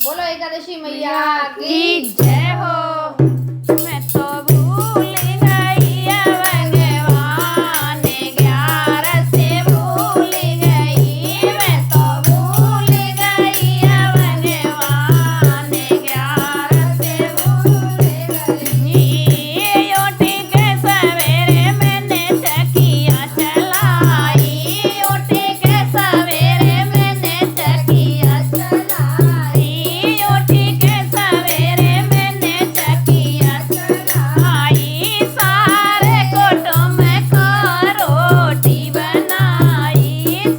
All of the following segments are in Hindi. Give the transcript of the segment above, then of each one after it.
बोलो एकादशी मैया की की जय हो। मैं तो भूल गई भगवान 11 से भूल गई। मैं तो भूल गई भगवान 11 से भूल गई। उठ के सवेरे मैंने चकिया चलाई। उठ के सवेरे मैंने चकिया चलाई। उठ के सवेरे मैंने चकिया चलाई। सारे कुटुंब को रोटी बनाई।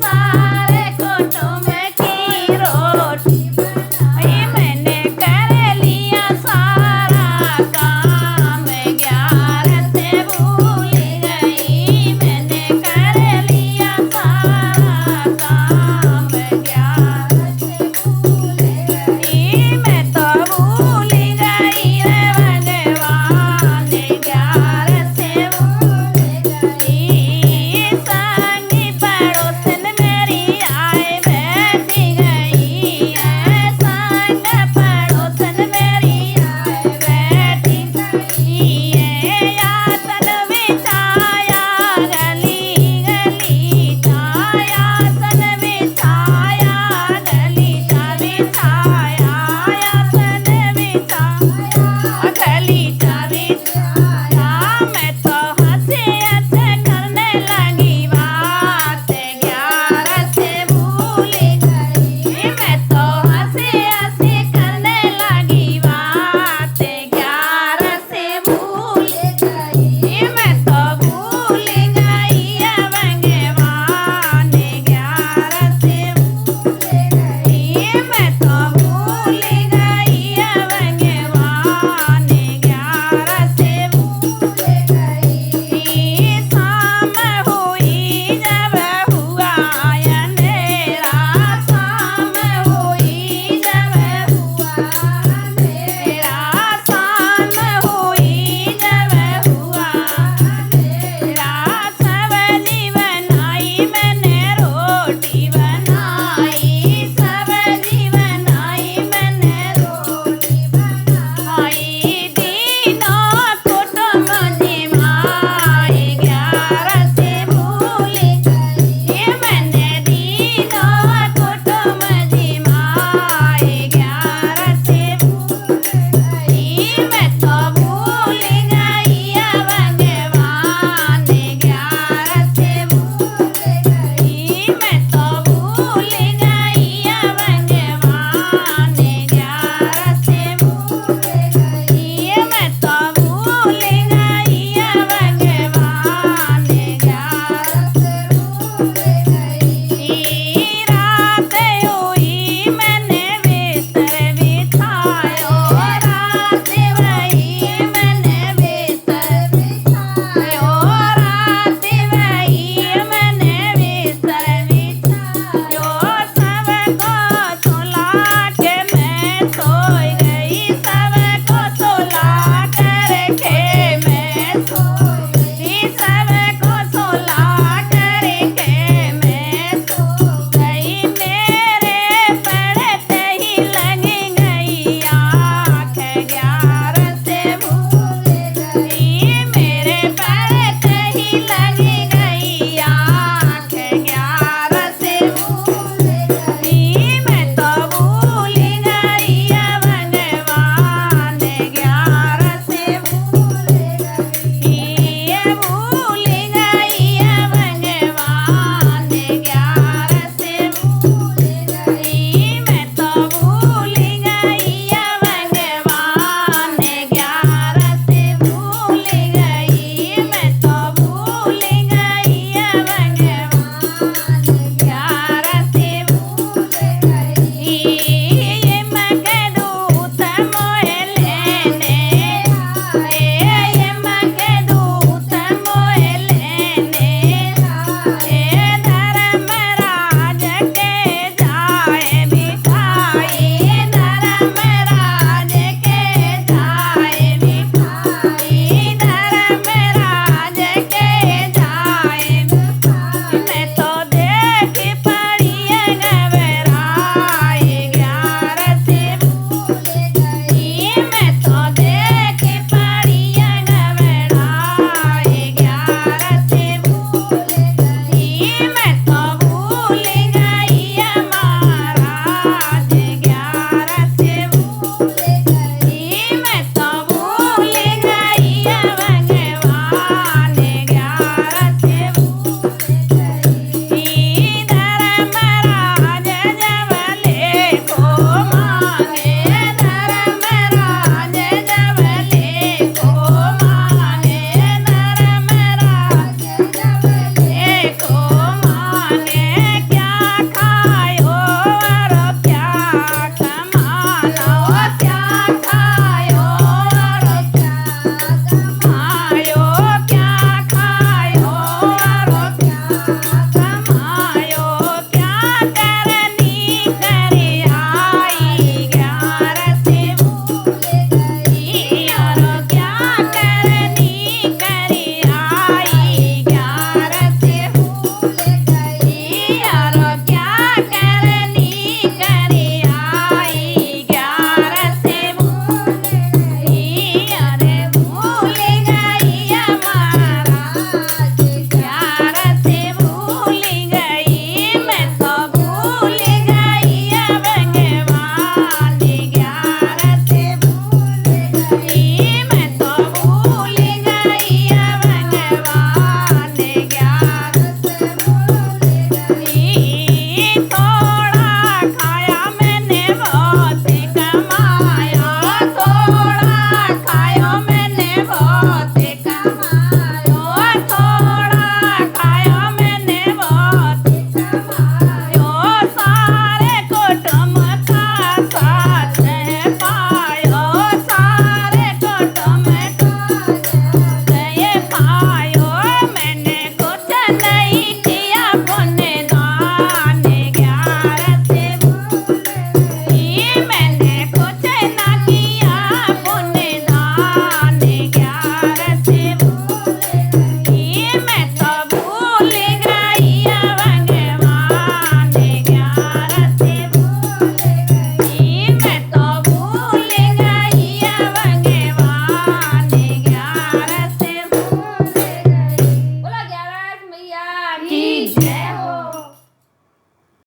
सारे कुटुंब की रोटी बनाई। मैंने कर लिया सारा काम 11 से भूल गई। मैंने कर लिया सारा काम 11 से भूल गई। मैं तो भूल गई भगवान 11 से भूल गई। संगी पड़ोसन मेरी आए बैठ गई है। संग पड़ोसन मेरी आए बैठ गई है। आसन बिछाया गली गली छाया। आसन बिछाया गली बिछाया।